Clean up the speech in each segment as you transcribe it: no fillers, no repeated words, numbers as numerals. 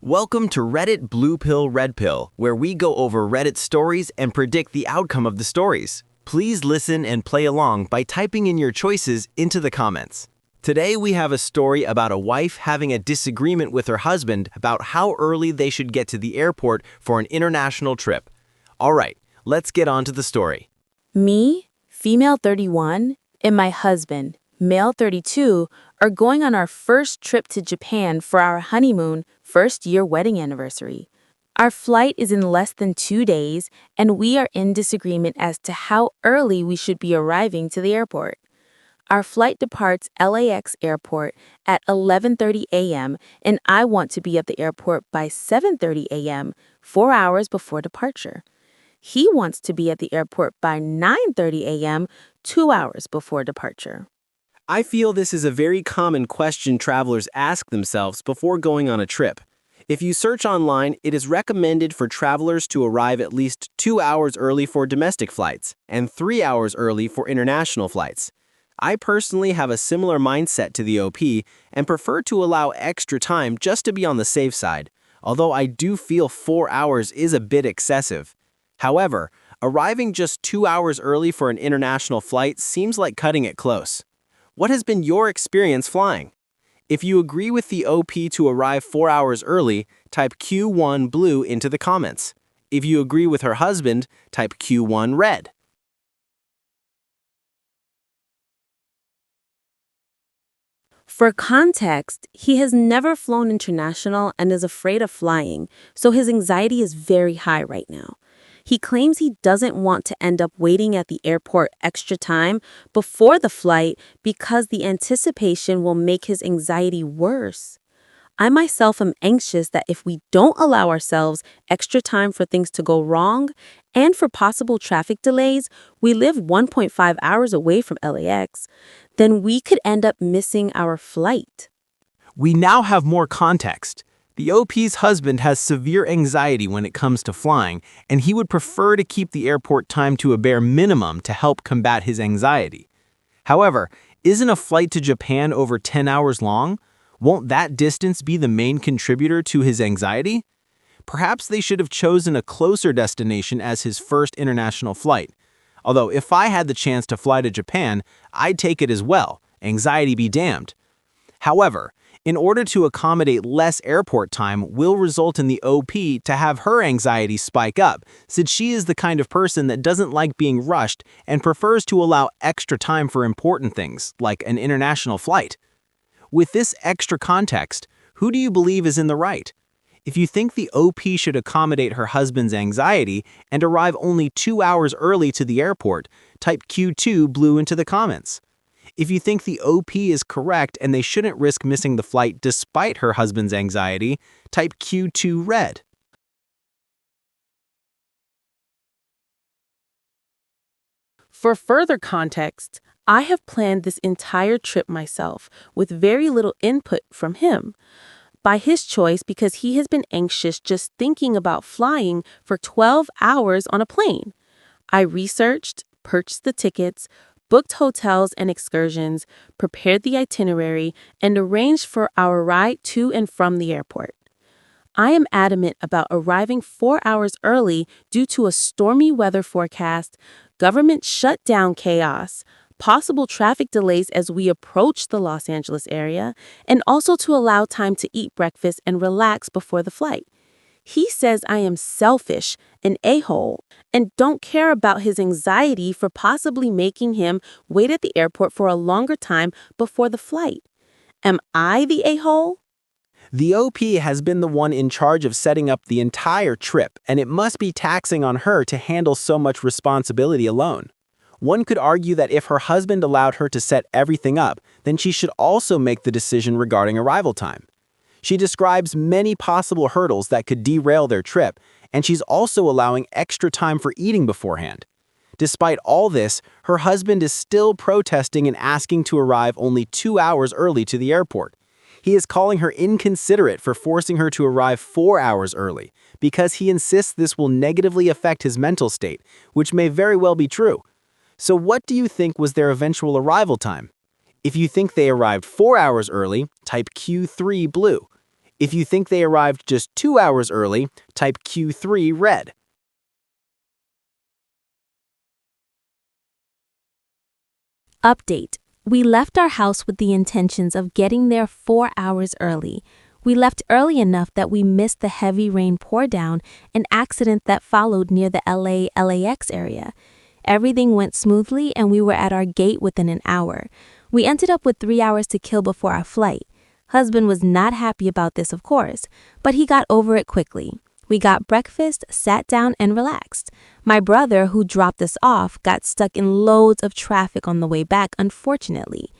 Welcome to Reddit Blue Pill Red Pill, where we go over Reddit stories and predict the outcome of the stories. Please listen and play along by typing in your choices into the comments. Today we have a story about a wife having a disagreement with her husband about how early they should get to the airport for an international trip. Alright, let's get on to the story. Me, female 31, and my husband, male 32, are going on our first trip to Japan for our honeymoon first-year wedding anniversary. Our flight is in less than 2 days, and we are in disagreement as to how early we should be arriving to the airport. Our flight departs LAX airport at 11:30 a.m., and I want to be at the airport by 7:30 a.m., 4 hours before departure. He wants to be at the airport by 9:30 a.m., 2 hours before departure. I feel this is a very common question travelers ask themselves before going on a trip. If you search online, it is recommended for travelers to arrive at least 2 hours early for domestic flights and 3 hours early for international flights. I personally have a similar mindset to the OP and prefer to allow extra time just to be on the safe side, although I do feel 4 hours is a bit excessive. However, arriving just 2 hours early for an international flight seems like cutting it close. What has been your experience flying? If you agree with the OP to arrive 4 hours early, type Q1 blue into the comments. If you agree with her husband, type Q1 red. For context, he has never flown international and is afraid of flying, so his anxiety is very high right now. He claims he doesn't want to end up waiting at the airport extra time before the flight because the anticipation will make his anxiety worse. I myself am anxious that if we don't allow ourselves extra time for things to go wrong and for possible traffic delays, we live 1.5 hours away from LAX, then we could end up missing our flight. We now have more context. The OP's husband has severe anxiety when it comes to flying, and he would prefer to keep the airport time to a bare minimum to help combat his anxiety. However, isn't a flight to Japan over 10 hours long? Won't that distance be the main contributor to his anxiety? Perhaps they should have chosen a closer destination as his first international flight. Although if I had the chance to fly to Japan, I'd take it as well, anxiety be damned. However, in order to accommodate less airport time will result in the OP to have her anxiety spike up, since she is the kind of person that doesn't like being rushed and prefers to allow extra time for important things, like an international flight. With this extra context, who do you believe is in the right? If you think the OP should accommodate her husband's anxiety and arrive only 2 hours early to the airport, type Q2 blue into the comments. If you think the OP is correct and they shouldn't risk missing the flight despite her husband's anxiety, type Q2 red. For further context, I have planned this entire trip myself with very little input from him. By his choice because he has been anxious just thinking about flying for 12 hours on a plane. I researched, purchased the tickets, booked hotels and excursions, prepared the itinerary, and arranged for our ride to and from the airport. I am adamant about arriving 4 hours early due to a stormy weather forecast, government shutdown chaos, possible traffic delays as we approach the Los Angeles area, and also to allow time to eat breakfast and relax before the flight. He says I am selfish, an a-hole, and don't care about his anxiety for possibly making him wait at the airport for a longer time before the flight. Am I the a-hole? The OP has been the one in charge of setting up the entire trip, and it must be taxing on her to handle so much responsibility alone. One could argue that if her husband allowed her to set everything up, then she should also make the decision regarding arrival time. She describes many possible hurdles that could derail their trip, and she's also allowing extra time for eating beforehand. Despite all this, her husband is still protesting and asking to arrive only 2 hours early to the airport. He is calling her inconsiderate for forcing her to arrive 4 hours early, because he insists this will negatively affect his mental state, which may very well be true. So what do you think was their eventual arrival time? If you think they arrived 4 hours early, type Q3 blue. If you think they arrived just 2 hours early, type Q3 red. Update. We left our house with the intentions of getting there 4 hours early. We left early enough that we missed the heavy rain pour down, an accident that followed near the LAX area. Everything went smoothly and we were at our gate within an hour. We ended up with 3 hours to kill before our flight. Husband was not happy about this, of course, but he got over it quickly. We got breakfast, sat down, and relaxed. My brother, who dropped us off, got stuck in loads of traffic on the way back, unfortunately.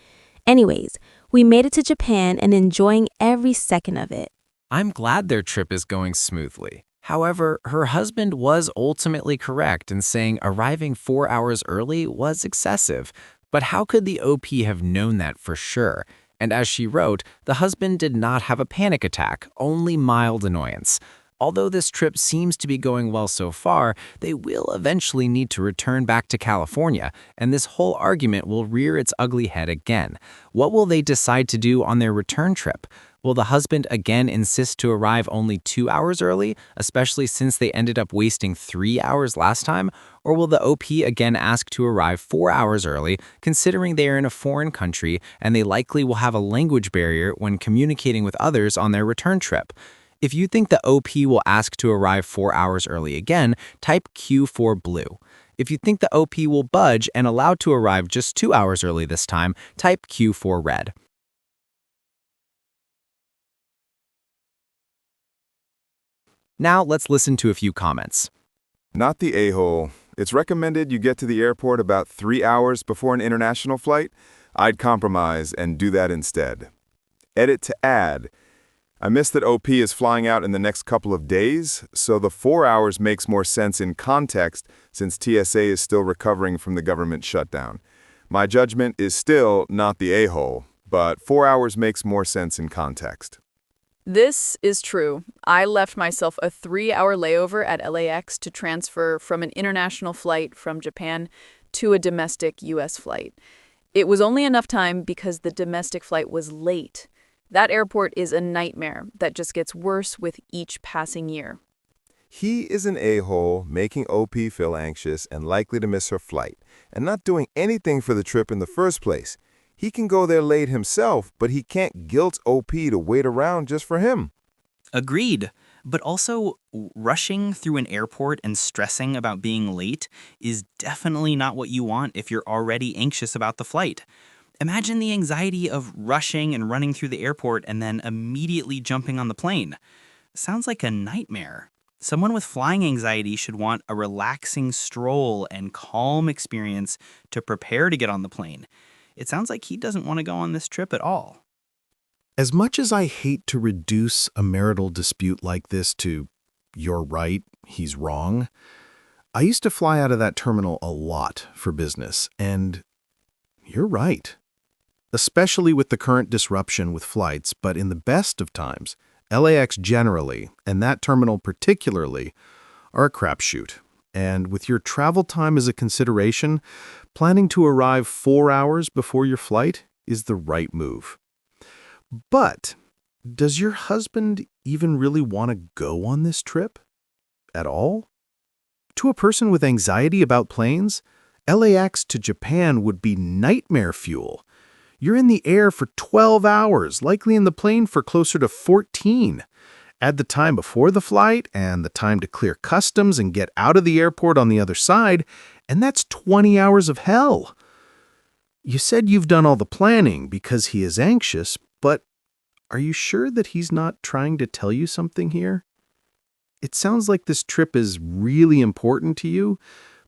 Anyways, we made it to Japan and enjoying every second of it. I'm glad their trip is going smoothly. However, her husband was ultimately correct in saying arriving 4 hours early was excessive. But how could the OP have known that for sure? And as she wrote, the husband did not have a panic attack, only mild annoyance. Although this trip seems to be going well so far, they will eventually need to return back to California, and this whole argument will rear its ugly head again. What will they decide to do on their return trip? Will the husband again insist to arrive only 2 hours early, especially since they ended up wasting 3 hours last time? Or will the OP again ask to arrive 4 hours early, considering they are in a foreign country and they likely will have a language barrier when communicating with others on their return trip? If you think the OP will ask to arrive 4 hours early again, type Q for blue. If you think the OP will budge and allow to arrive just 2 hours early this time, type Q for red. Now let's listen to a few comments. Not the a-hole. It's recommended you get to the airport about 3 hours before an international flight. I'd compromise and do that instead. Edit to add. I missed that OP is flying out in the next couple of days, so the 4 hours makes more sense in context since TSA is still recovering from the government shutdown. My judgment is still not the a-hole, but 4 hours makes more sense in context. This is true. I left myself a 3-hour layover at LAX to transfer from an international flight from Japan to a domestic U.S. flight. It was only enough time because the domestic flight was late. That airport is a nightmare that just gets worse with each passing year. He is an a-hole, making OP feel anxious and likely to miss her flight, and not doing anything for the trip in the first place. He can go there late himself, but he can't guilt OP to wait around just for him. Agreed. But also, rushing through an airport and stressing about being late is definitely not what you want if you're already anxious about the flight. Imagine the anxiety of rushing and running through the airport and then immediately jumping on the plane. Sounds like a nightmare. Someone with flying anxiety should want a relaxing stroll and calm experience to prepare to get on the plane. It sounds like he doesn't want to go on this trip at all. As much as I hate to reduce a marital dispute like this to, you're right, he's wrong, I used to fly out of that terminal a lot for business, and you're right. Especially with the current disruption with flights, but in the best of times, LAX generally, and that terminal particularly, are a crapshoot. And with your travel time as a consideration, planning to arrive 4 hours before your flight is the right move. But does your husband even really want to go on this trip? At all? To a person with anxiety about planes, LAX to Japan would be nightmare fuel. You're in the air for 12 hours, likely in the plane for closer to 14. Add the time before the flight and the time to clear customs and get out of the airport on the other side, and that's 20 hours of hell. You said you've done all the planning because he is anxious, but are you sure that he's not trying to tell you something here? It sounds like this trip is really important to you,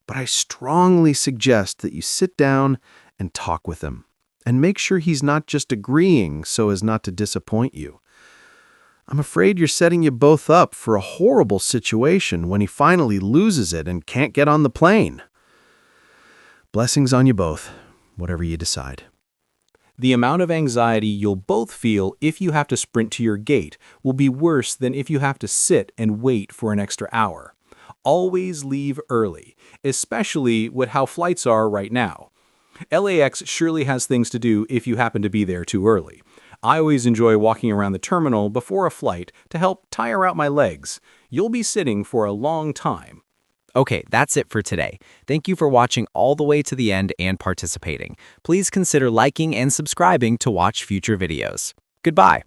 but I strongly suggest that you sit down and talk with him and make sure he's not just agreeing so as not to disappoint you. I'm afraid you're setting you both up for a horrible situation when he finally loses it and can't get on the plane. Blessings on you both, whatever you decide. The amount of anxiety you'll both feel if you have to sprint to your gate will be worse than if you have to sit and wait for an extra hour. Always leave early, especially with how flights are right now. LAX surely has things to do if you happen to be there too early. I always enjoy walking around the terminal before a flight to help tire out my legs. You'll be sitting for a long time. Okay, that's it for today. Thank you for watching all the way to the end and participating. Please consider liking and subscribing to watch future videos. Goodbye.